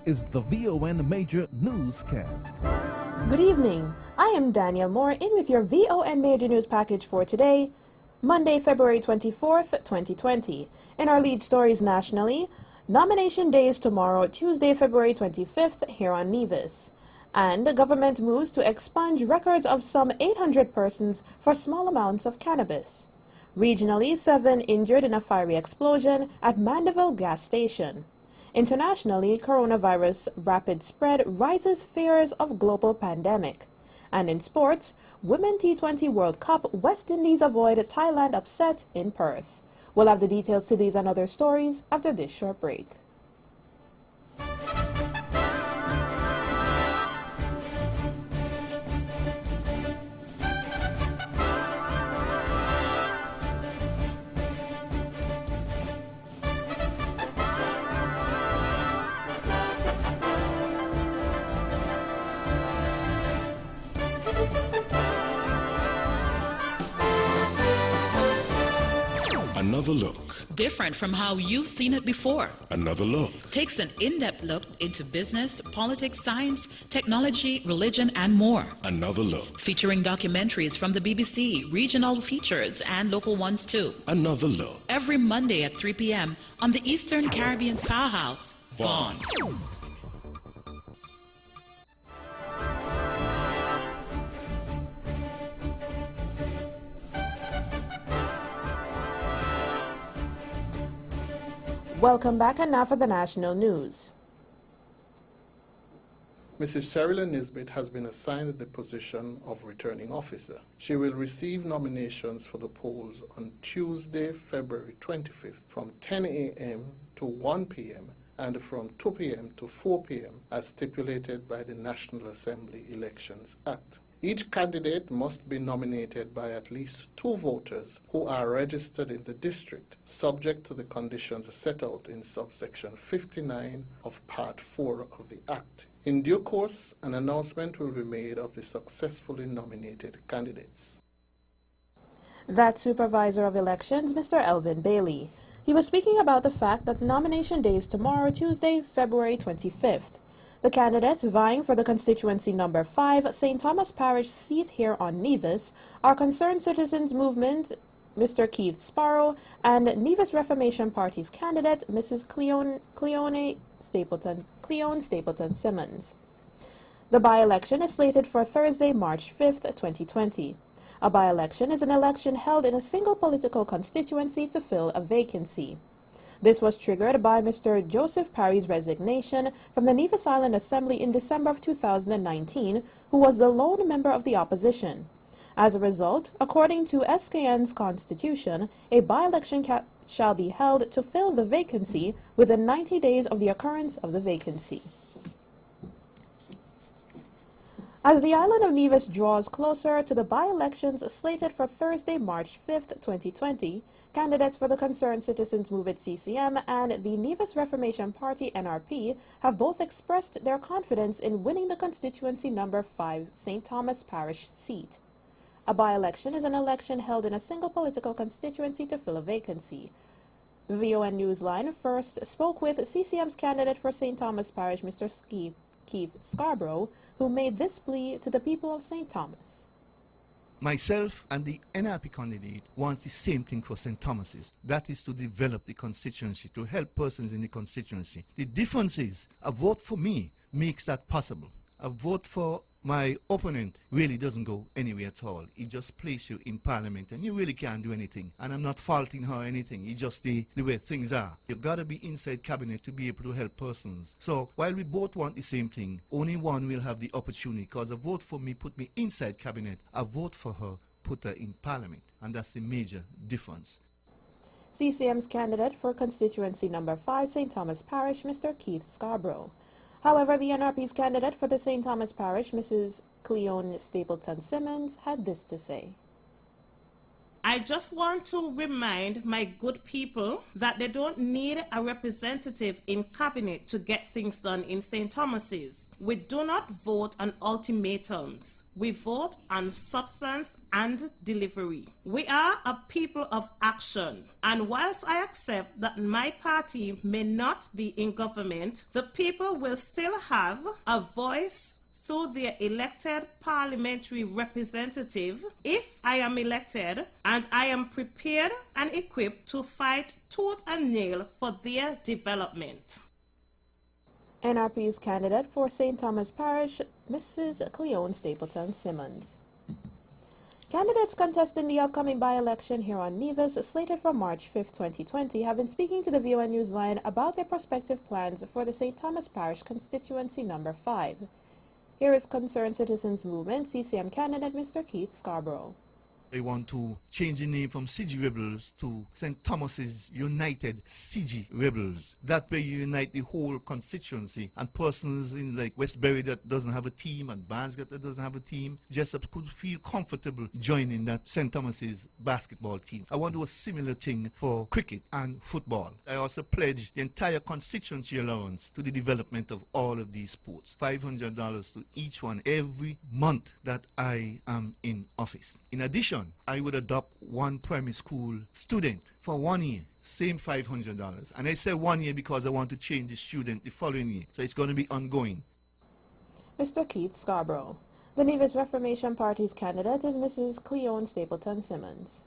is the VON Major Newscast. Good evening. I am Danielle Moore in with your VON Major News package for today, Monday, February 24th, 2020. In our lead stories nationally, nomination day is tomorrow, Tuesday, February 25th, here on Nevis. And the government moves to expunge records of some 800 persons for small amounts of cannabis. Regionally, 7 injured in a fiery explosion at Mandeville gas station. Internationally, coronavirus rapid spread rises fears of global pandemic. And in sports, Women T20 World Cup, West Indies avoid Thailand upset in Perth. We'll have the details to these and other stories after this short break. Another look. Different from how you've seen it before. Another look. Takes an in-depth look into business, politics, science, technology, religion, and more. Another look. Featuring documentaries from the BBC, regional features, and local ones too. Another look. Every Monday at 3 p.m. on the Eastern Caribbean's powerhouse, Vaughan. Welcome back, and now for the national news. Mrs. Sherilyn Nisbet has been assigned the position of returning officer. She will receive nominations for the polls on Tuesday, February 25th from 10 a.m. to 1 p.m. and from 2 p.m. to 4 p.m. as stipulated by the National Assembly Elections Act. Each candidate must be nominated by at least 2 voters who are registered in the district, subject to the conditions set out in subsection 59 of Part 4 of the Act. In due course, an announcement will be made of the successfully nominated candidates. That's Supervisor of Elections, Mr. Elvin Bailey. He was speaking about the fact that nomination day is tomorrow, Tuesday, February 25th. The candidates vying for the constituency number 5, St. Thomas Parish seat here on Nevis, are Concerned Citizens Movement, Mr. Keith Sparrow, and Nevis Reformation Party's candidate, Mrs. Cleone Stapleton Simmons. The by-election is slated for Thursday, March 5th, 2020. A by-election is an election held in a single political constituency to fill a vacancy. This was triggered by Mr. Joseph Parry's resignation from the Nevis Island Assembly in December of 2019, who was the lone member of the opposition. As a result, according to SKN's constitution, a by-election shall be held to fill the vacancy within 90 days of the occurrence of the vacancy. As the island of Nevis draws closer to the by-elections slated for Thursday, March 5th, 2020, candidates for the Concerned Citizens Movement CCM and the Nevis Reformation Party NRP have both expressed their confidence in winning the constituency number 5 St. Thomas Parish seat. A by-election is an election held in a single political constituency to fill a vacancy. The VON Newsline first spoke with CCM's candidate for St. Thomas Parish, Mr. Keith Scarborough, who made this plea to the people of St. Thomas. Myself and the NRP candidate wants the same thing for St. Thomas's. That is to develop the constituency, to help persons in the constituency. The difference is a vote for me makes that possible. A vote for my opponent really doesn't go anywhere at all. It just places you in parliament and you really can't do anything. And I'm not faulting her or anything. It's just the way things are. You've got to be inside cabinet to be able to help persons. So while we both want the same thing, only one will have the opportunity, because a vote for me put me inside cabinet. A vote for her put her in parliament. And that's the major difference. CCM's candidate for constituency number 5, St. Thomas Parish, Mr. Keith Scarborough. However, the NRP's candidate for the St. Thomas Parish, Mrs. Cleone Stapleton Simmons, had this to say. I just want to remind my good people that they don't need a representative in cabinet to get things done in St. Thomas's. We do not vote on ultimatums. We vote on substance and delivery. We are a people of action. And whilst I accept that my party may not be in government, the people will still have a voice through their elected parliamentary representative if I am elected, and I am prepared and equipped to fight tooth and nail for their development. NRP's candidate for St. Thomas Parish, Mrs. Cleone Stapleton Simmons. Candidates contesting the upcoming by-election here on Nevis, slated for March 5, 2020, have been speaking to the VOA Newsline about their prospective plans for the St. Thomas Parish constituency number 5. Here is Concerned Citizens Movement CCM candidate Mr. Keith Scarborough. I want to change the name from CG Rebels to St. Thomas's United CG Rebels. That way you unite the whole constituency, and persons in like Westbury that doesn't have a team and Barnesgate that doesn't have a team, Jessup could feel comfortable joining that St. Thomas's basketball team. I want to do a similar thing for cricket and football. I also pledge the entire constituency allowance to the development of all of these sports. $500 to each one every month that I am in office. In addition, I would adopt one primary school student for 1 year, same $500. And I say 1 year because I want to change the student the following year. So it's going to be ongoing. Mr. Keith Scarborough. The Nevis Reformation Party's candidate is Mrs. Cleone Stapleton Simmons.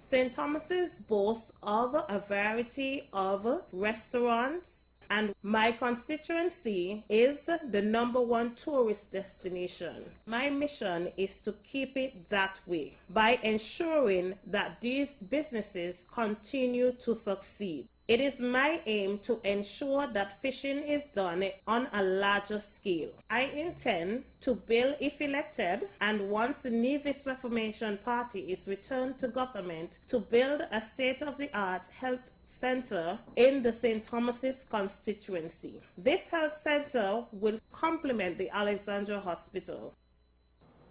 St. Thomas's boasts of a variety of restaurants, and my constituency is the #1 tourist destination. My mission is to keep it that way by ensuring that these businesses continue to succeed. It is my aim to ensure that fishing is done on a larger scale. I intend to build, if elected, and once the Nevis Reformation Party is returned to government, to build a state-of-the-art health center in the St. Thomas's constituency. This health center will complement the Alexandra Hospital.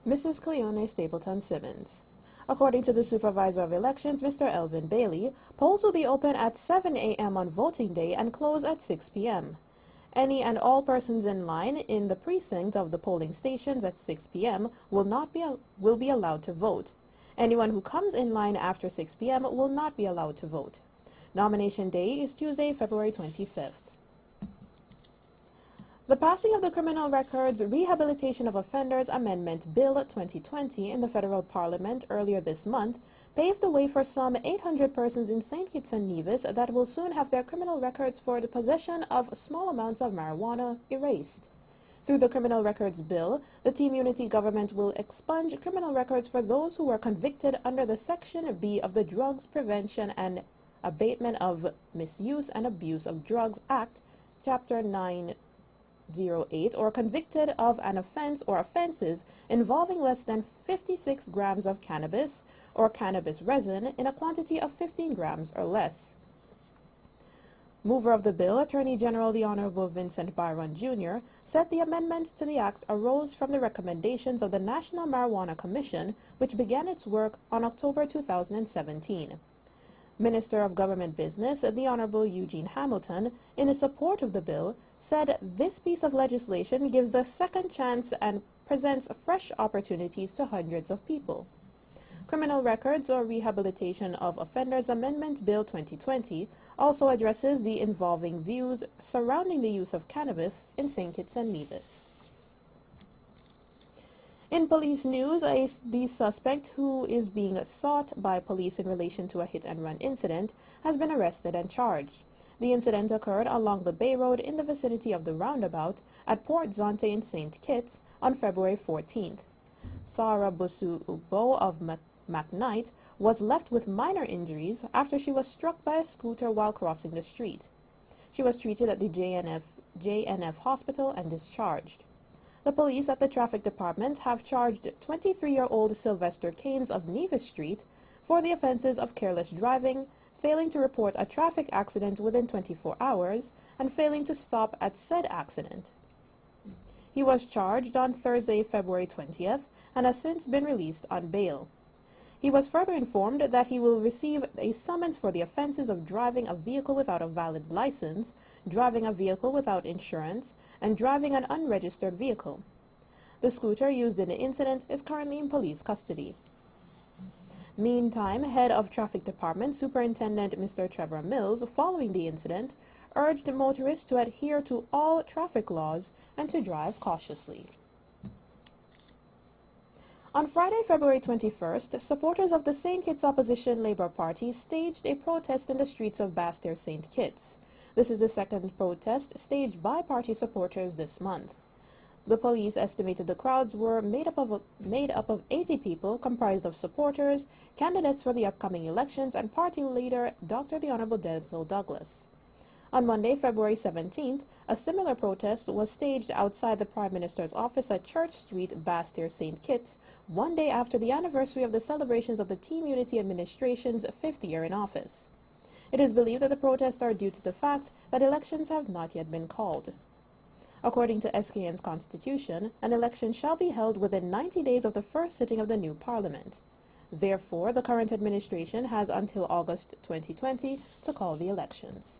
Mrs. Cleone Stapleton Simmons. According to the Supervisor of Elections, Mr. Elvin Bailey, polls will be open at 7 a.m. on voting day and close at 6 p.m. Any and all persons in line in the precinct of the polling stations at 6 p.m. will be allowed to vote. Anyone who comes in line after 6 p.m. will not be allowed to vote. Nomination day is Tuesday, February 25th. The passing of the Criminal Records Rehabilitation of Offenders Amendment Bill 2020 in the Federal Parliament earlier this month paved the way for some 800 persons in St. Kitts and Nevis that will soon have their criminal records for the possession of small amounts of marijuana erased. Through the Criminal Records Bill, the Team Unity government will expunge criminal records for those who were convicted under the Section B of the Drugs Prevention and Abatement of Misuse and Abuse of Drugs Act, Chapter 908, or convicted of an offense or offenses involving less than 56 grams of cannabis or cannabis resin in a quantity of 15 grams or less. Mover of the bill, Attorney General the Honorable Vincent Byron Jr., said the amendment to the Act arose from the recommendations of the National Marijuana Commission, which began its work on October 2017. Minister of Government Business, the Honorable Eugene Hamilton, in his support of the bill, said this piece of legislation gives a second chance and presents fresh opportunities to hundreds of people. Criminal Records or Rehabilitation of Offenders Amendment Bill 2020 also addresses the involving views surrounding the use of cannabis in St. Kitts and Nevis. In police news, the suspect who is being sought by police in relation to a hit-and-run incident has been arrested and charged. The incident occurred along the Bay Road in the vicinity of the roundabout at Port Zonte in St. Kitts on February 14th. Sarah Busu Ubo of McKnight was left with minor injuries after she was struck by a scooter while crossing the street. She was treated at the JNF hospital and discharged. The police at the traffic department have charged 23-year-old Sylvester Keynes of Nevis Street for the offenses of careless driving, failing to report a traffic accident within 24 hours, and failing to stop at said accident. He was charged on Thursday, February 20th, and has since been released on bail. He was further informed that he will receive a summons for the offenses of driving a vehicle without a valid license, driving a vehicle without insurance, and driving an unregistered vehicle. The scooter used in the incident is currently in police custody. Meantime, Head of Traffic Department Superintendent Mr. Trevor Mills, following the incident, urged motorists to adhere to all traffic laws and to drive cautiously. On Friday, February 21st, supporters of the St. Kitts Opposition Labour Party staged a protest in the streets of Basseterre St. Kitts. This is the second protest staged by party supporters this month. The police estimated the crowds were made up of 80 people comprised of supporters, candidates for the upcoming elections, and party leader Dr. the Honorable Denzel Douglas. On Monday, February 17th, a similar protest was staged outside the Prime Minister's office at Church Street, Basseterre St. Kitts, one day after the anniversary of the celebrations of the Team Unity Administration's 5th year in office. It is believed that the protests are due to the fact that elections have not yet been called. According to SKN's constitution, an election shall be held within 90 days of the first sitting of the new parliament. Therefore, the current administration has until August 2020 to call the elections.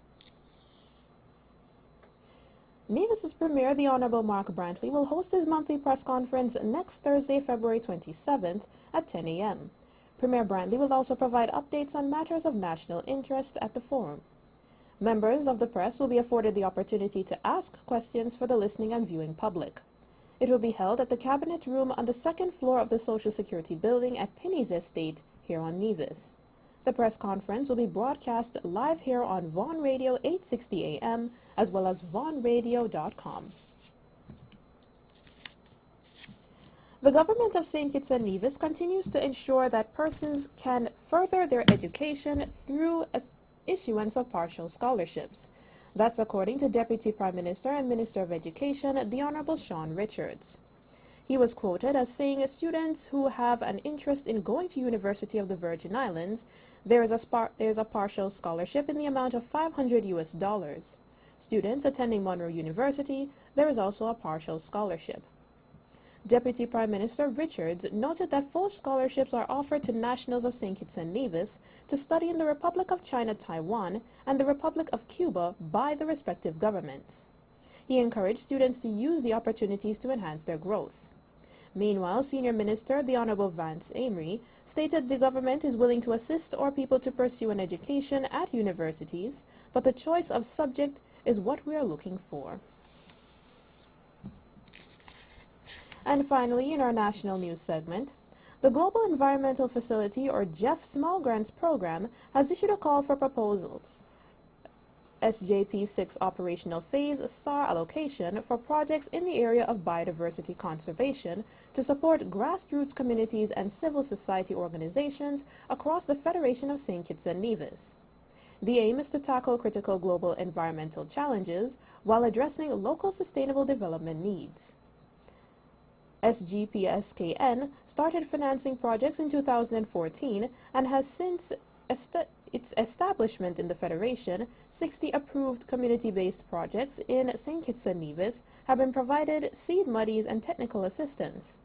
Nevis's Premier, the Honorable Mark Brantley, will host his monthly press conference next Thursday, February 27th at 10 a.m. Premier Brantley will also provide updates on matters of national interest at the forum. Members of the press will be afforded the opportunity to ask questions for the listening and viewing public. It will be held at the Cabinet Room on the second floor of the Social Security Building at Penny's Estate here on Nevis. The press conference will be broadcast live here on Vaughan Radio 860 AM as well as vaughanradio.com. The government of St. Kitts and Nevis continues to ensure that persons can further their education through issuance of partial scholarships. That's according to Deputy Prime Minister and Minister of Education, the Honorable Sean Richards. He was quoted as saying students who have an interest in going to University of the Virgin Islands, there is a partial scholarship in the amount of $500. Students attending Monroe University, there is also a partial scholarship. Deputy Prime Minister Richards noted that full scholarships are offered to nationals of St. Kitts and Nevis to study in the Republic of China, Taiwan, and the Republic of Cuba by the respective governments. He encouraged students to use the opportunities to enhance their growth. Meanwhile, Senior Minister, the Honorable Vance Amory, stated the government is willing to assist our people to pursue an education at universities, but the choice of subject is what we are looking for. And finally, in our national news segment, the Global Environmental Facility, or GEF Small Grants Program, has issued a call for proposals. SJP 6 operational phase STAR allocation for projects in the area of biodiversity conservation to support grassroots communities and civil society organizations across the Federation of St. Kitts and Nevis. The aim is to tackle critical global environmental challenges while addressing local sustainable development needs. SGPSKN started financing projects in 2014 and has since its establishment in the Federation, 60 approved community-based projects in St. Kitts and Nevis have been provided seed monies and technical assistance.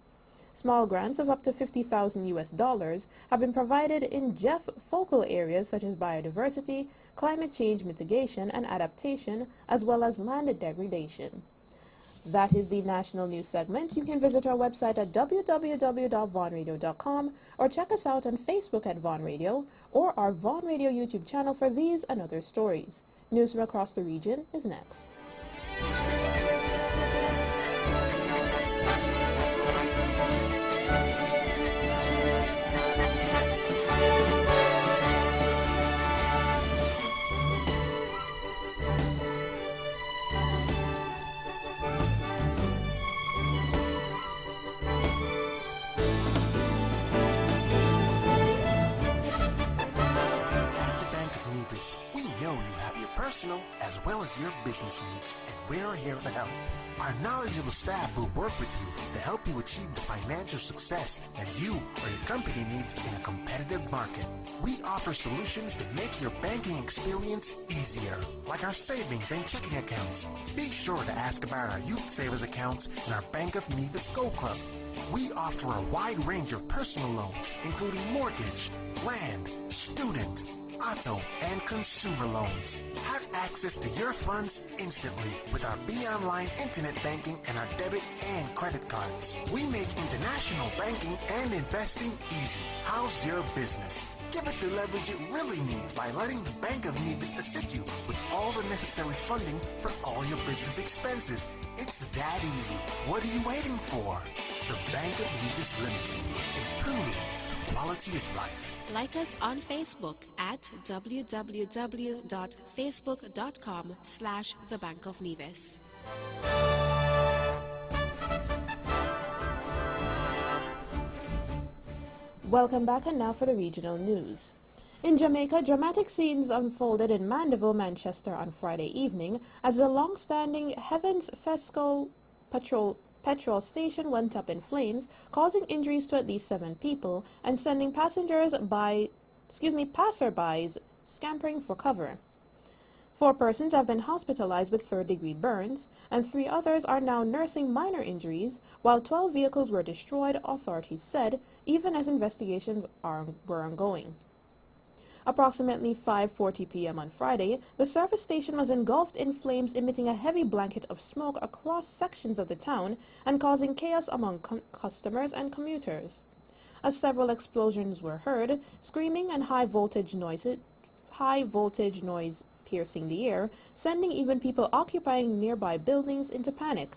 Small grants of up to $50,000 have been provided in GEF focal areas such as biodiversity, climate change mitigation and adaptation, as well as land degradation. That is the national news segment. You can visit our website at www.vaughanradio.com or check us out on Facebook at Vaughan Radio or our Vaughan Radio YouTube channel for these and other stories. News from across the region is next. Personal as well as your business needs, and we're here to help. Our knowledgeable staff will work with you to help you achieve the financial success that you or your company needs in a competitive market. We offer solutions to make your banking experience easier, like our savings and checking accounts. Be sure to ask about our youth savers accounts and our Bank of Nevis Go Club. We offer a wide range of personal loans, including mortgage, land, student, auto, and consumer loans. Have access to your funds instantly with our Online internet banking and our debit and credit cards. We make international banking and investing easy. How's your business? Give it the leverage it really needs by letting the Bank of Nevis assist you with all the necessary funding for all your business expenses. It's that easy. What are you waiting for? The Bank of Nevis Limited, improving the quality of life. Like us on Facebook at www.facebook.com/The Bank of Nevis. Welcome back, and now for the regional news. In Jamaica, dramatic scenes unfolded in Mandeville, Manchester on Friday evening as the long-standing Heavens Fesco petrol station went up in flames, causing injuries to at least 7 people and sending passerbys scampering for cover. 4 persons have been hospitalized with third-degree burns, and 3 others are now nursing minor injuries, while 12 vehicles were destroyed, authorities said, even as investigations were ongoing. Approximately 5:40 p.m. on Friday, the service station was engulfed in flames, emitting a heavy blanket of smoke across sections of the town and causing chaos among customers and commuters. As several explosions were heard, screaming and high voltage noise piercing the air, sending even people occupying nearby buildings into panic.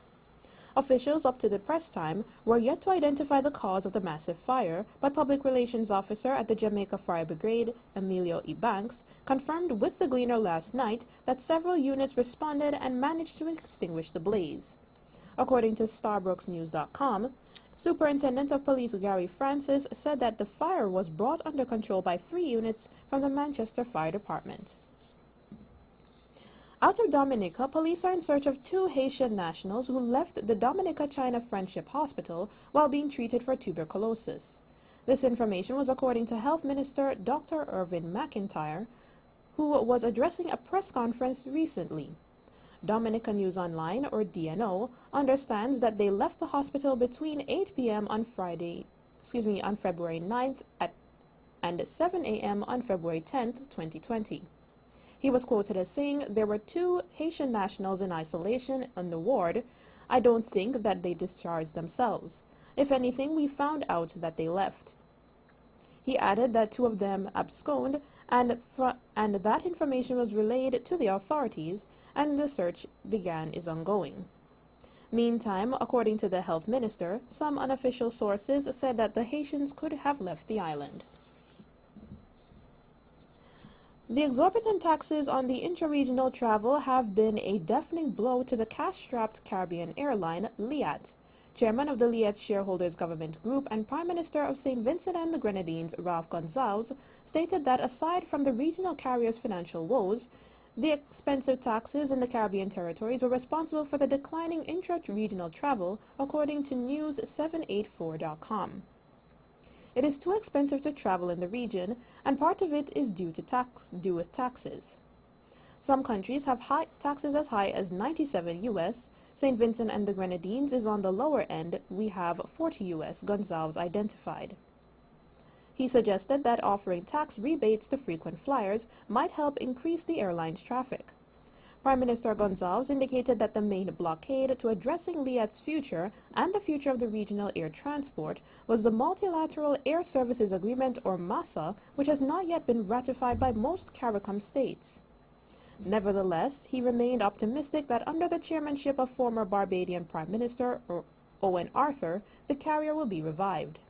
Officials up to the press time were yet to identify the cause of the massive fire, but Public Relations Officer at the Jamaica Fire Brigade, Emilio E. Banks, confirmed with the Gleaner last night that several units responded and managed to extinguish the blaze. According to StarBrooksNews.com, Superintendent of Police Gary Francis said that the fire was brought under control by 3 units from the Manchester Fire Department. Out of Dominica, police are in search of 2 Haitian nationals who left the Dominica-China Friendship Hospital while being treated for tuberculosis. This information was according to Health Minister Dr. Irvin McIntyre, who was addressing a press conference recently. Dominica News Online, or DNO, understands that they left the hospital between 8 p.m. on February 9th and 7 a.m. on February 10th, 2020. He was quoted as saying, "There were 2 Haitian nationals in isolation on the ward. I don't think that they discharged themselves. If anything, we found out that they left." He added that 2 of them absconded and that information was relayed to the authorities and the search is ongoing. Meantime, according to the health minister, some unofficial sources said that the Haitians could have left the island. The exorbitant taxes on the intra-regional travel have been a deafening blow to the cash-strapped Caribbean airline Liat. Chairman of the Liat Shareholders Government Group and Prime Minister of St. Vincent and the Grenadines, Ralph Gonsalves, stated that aside from the regional carrier's financial woes, the expensive taxes in the Caribbean territories were responsible for the declining intra-regional travel, according to News784.com. It is too expensive to travel in the region, and part of it is due with taxes. Some countries have high taxes as high as 97 US. St. Vincent and the Grenadines is on the lower end. We have 40 US, Gonsalves identified. He suggested that offering tax rebates to frequent flyers might help increase the airline's traffic. Prime Minister Gonsalves indicated that the main blockade to addressing Liat's future and the future of the regional air transport was the Multilateral Air Services Agreement, or MASA, which has not yet been ratified by most CARICOM states. Nevertheless, he remained optimistic that under the chairmanship of former Barbadian Prime Minister Owen Arthur, the carrier will be revived.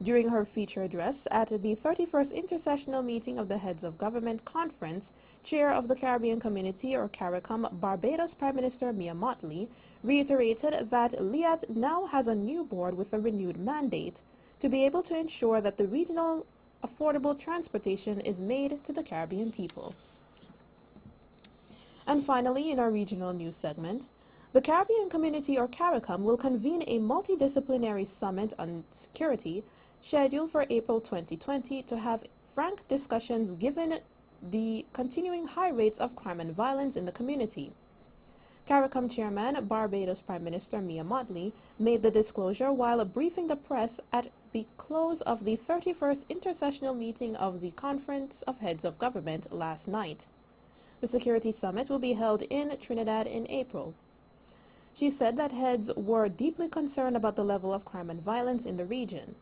During her feature address at the 31st Intersessional Meeting of the Heads of Government Conference, Chair of the Caribbean Community, or CARICOM, Barbados Prime Minister Mia Mottley reiterated that Liat now has a new board with a renewed mandate to be able to ensure that the regional affordable transportation is made to the Caribbean people. And finally, in our regional news segment, the Caribbean Community, or CARICOM, will convene a multidisciplinary summit on security scheduled for April 2020 to have frank discussions given the continuing high rates of crime and violence in the community. CARICOM Chairman, Barbados Prime Minister Mia Mottley, made the disclosure while briefing the press at the close of the 31st intersessional meeting of the Conference of Heads of Government last night. The Security Summit will be held in Trinidad in April. She said that heads were deeply concerned about the level of crime and violence in the region.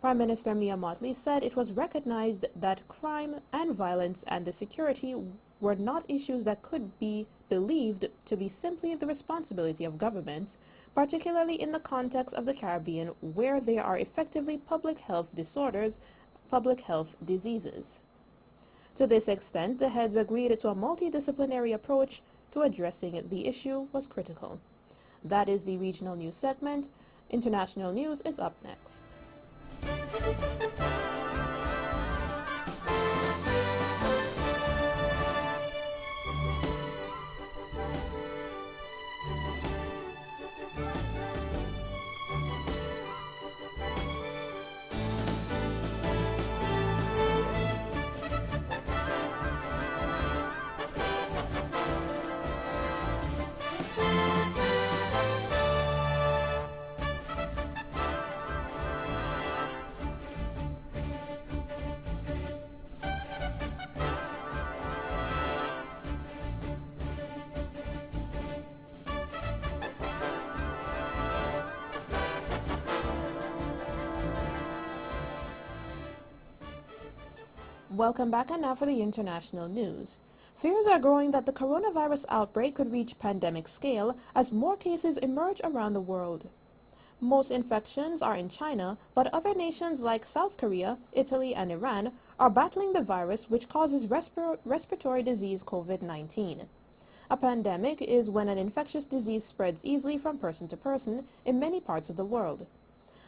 Prime Minister Mia Mottley said it was recognized that crime and violence and the security were not issues that could be believed to be simply the responsibility of governments, particularly in the context of the Caribbean, where there are effectively public health disorders, public health diseases. To this extent, the heads agreed to a multidisciplinary approach to addressing the issue was critical. That is the regional news segment. International news is up next. Welcome back, and now for the international news. Fears are growing that the coronavirus outbreak could reach pandemic scale as more cases emerge around the world. Most infections are in China, but other nations like South Korea, Italy, and Iran are battling the virus which causes respiratory disease COVID-19. A pandemic is when an infectious disease spreads easily from person to person in many parts of the world.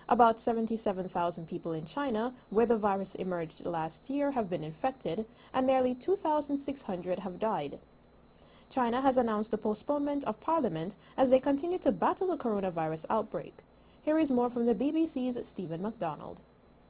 About 77,000 people in China, where the virus emerged last year, have been infected, and nearly 2,600 have died. China has announced the postponement of parliament as they continue to battle the coronavirus outbreak. Here is more from the BBC's Stephen MacDonald.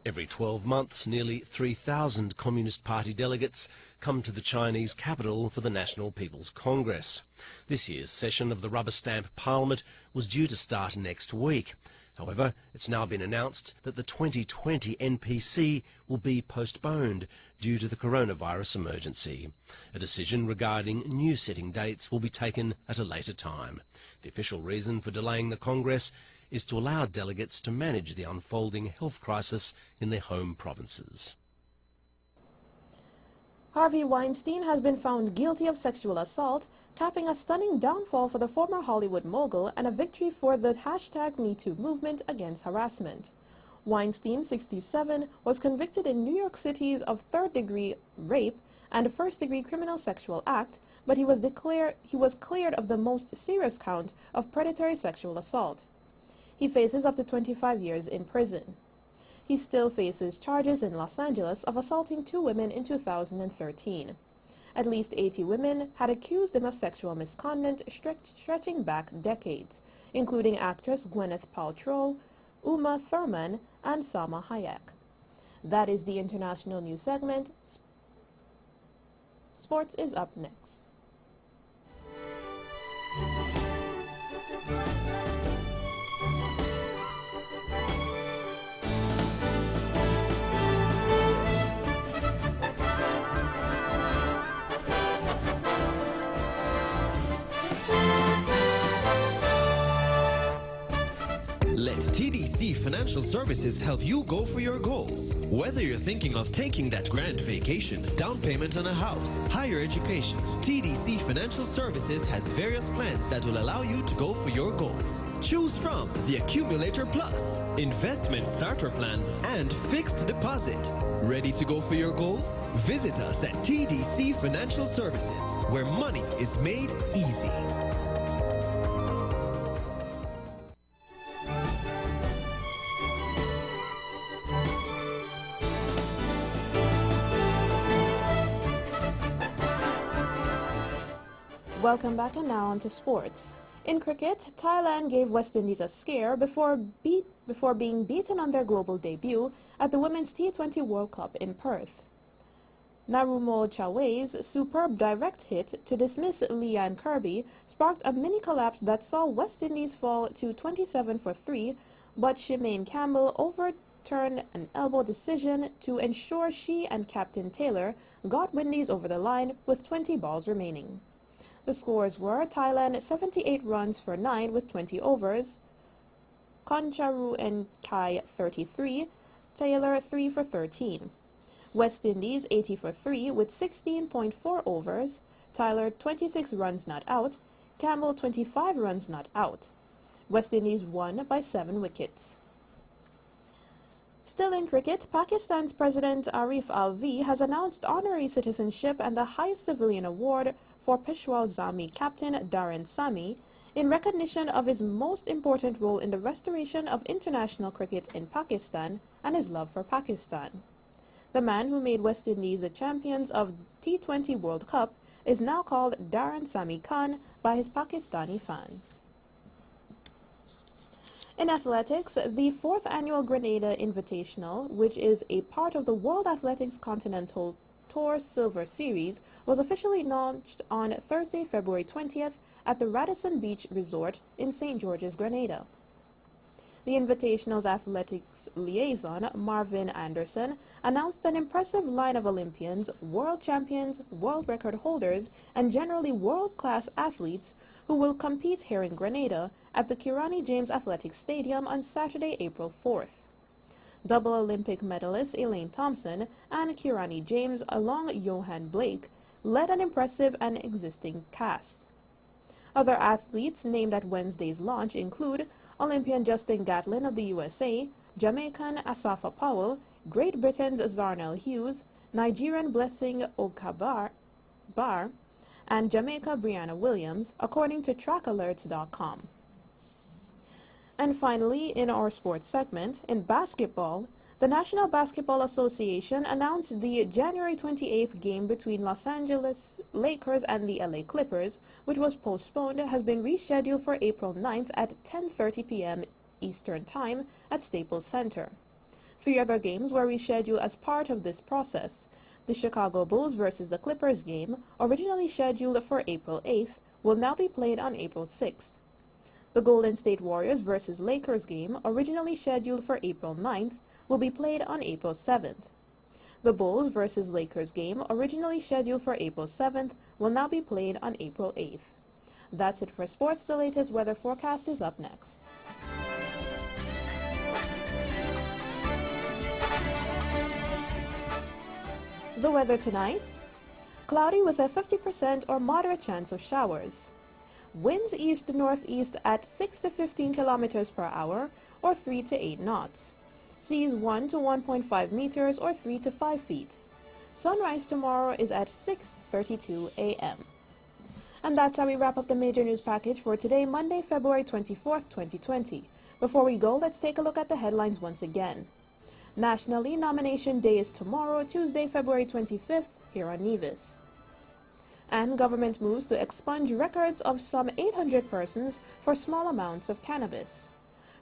Every 12 months, nearly 3,000 Communist Party delegates come to the Chinese capital for the National People's Congress. This year's session of the rubber stamp parliament was due to start next week. However, it's now been announced that the 2020 NPC will be postponed due to the coronavirus emergency. A decision regarding new sitting dates will be taken at a later time. The official reason for delaying the Congress is to allow delegates to manage the unfolding health crisis in their home provinces. Harvey Weinstein has been found guilty of sexual assault, capping a stunning downfall for the former Hollywood mogul and a victory for the #MeToo movement against harassment. Weinstein, 67, was convicted in New York City's of third-degree rape and first-degree criminal sexual act, but he was cleared of the most serious count of predatory sexual assault. He faces up to 25 years in prison. He still faces charges in Los Angeles of assaulting 2 women in 2013. At least 80 women had accused him of sexual misconduct stretching back decades, including actress Gwyneth Paltrow, Uma Thurman, and Salma Hayek. That is the international news segment. Sports is up next. Let TDC Financial Services help you go for your goals. Whether you're thinking of taking that grand vacation, down payment on a house, higher education, TDC Financial Services has various plans that will allow you to go for your goals. Choose from the Accumulator Plus, Investment Starter Plan, and Fixed Deposit. Ready to go for your goals? Visit us at TDC Financial Services, where money is made easy. Welcome back, and now on to sports. In cricket, Thailand gave West Indies a scare before being beaten on their global debut at the Women's T20 World Cup in Perth. Narumo Chawe's superb direct hit to dismiss Leanne Kirby sparked a mini collapse that saw West Indies fall to 27 for 3, but Shemaine Campbell overturned an elbow decision to ensure she and Captain Taylor got Windies over the line with 20 balls remaining. The scores were Thailand 78 runs for 9 with 20 overs, Koncharu and Kai 33, Taylor 3 for 13. West Indies 80 for 3 with 16.4 overs, Tyler 26 runs not out, Campbell 25 runs not out. West Indies won by 7 wickets. Still in cricket, Pakistan's President Arif Alvi has announced honorary citizenship and the highest civilian award for Peshawar Zami captain Darren Sami in recognition of his most important role in the restoration of international cricket in Pakistan and his love for Pakistan. The man who made West Indies the champions of the T20 World Cup is now called Darren Sami Khan by his Pakistani fans. In athletics, the 4th annual Grenada Invitational, which is a part of the World Athletics Continental Tour Silver Series, was officially launched on Thursday, February 20th at the Radisson Beach Resort in St. George's, Grenada. The Invitational's athletics liaison, Marvin Anderson, announced an impressive line of Olympians, world champions, world record holders, and generally world-class athletes who will compete here in Grenada at the Kirani James Athletics Stadium on Saturday, April 4th. Double Olympic medalist Elaine Thompson and Kirani James, along Johan Blake, led an impressive and existing cast. Other athletes named at Wednesday's launch include Olympian Justin Gatlin of the USA, Jamaican Asafa Powell, Great Britain's Zarnell Hughes, Nigerian Blessing Okabar, and Jamaica Brianna Williams, according to trackalerts.com. And finally, in our sports segment, in basketball, the National Basketball Association announced the January 28th game between Los Angeles Lakers and the LA Clippers, which was postponed, has been rescheduled for April 9th at 10:30 p.m. Eastern Time at Staples Center. 3 other games were rescheduled as part of this process. The Chicago Bulls versus the Clippers game, originally scheduled for April 8th, will now be played on April 6th. The Golden State Warriors versus Lakers game, originally scheduled for April 9th, will be played on April 7th. The Bulls versus Lakers game, originally scheduled for April 7th, will now be played on April 8th. That's it for sports. The latest weather forecast is up next. The weather tonight: cloudy with a 50% or moderate chance of showers. Winds east to northeast at 6 to 15 kilometers per hour or 3 to 8 knots. Seas 1 to 1.5 meters or 3 to 5 feet. Sunrise tomorrow is at 6:32 a.m. And that's how we wrap up the major news package for today, Monday, February 24th, 2020. Before we go, let's take a look at the headlines once again. Nationally, nomination day is tomorrow, Tuesday, February 25th, here on Nevis. And government moves to expunge records of some 800 persons for small amounts of cannabis.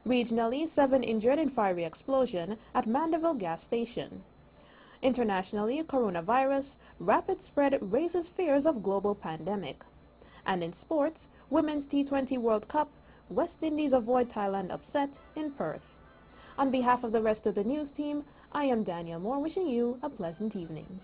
Regionally, 7 injured in fiery explosion at Mandeville gas station. Internationally, coronavirus, rapid spread raises fears of global pandemic. And in sports, Women's T20 World Cup, West Indies avoid Thailand upset in Perth. On behalf of the rest of the news team, I am Danielle Moore, wishing you a pleasant evening.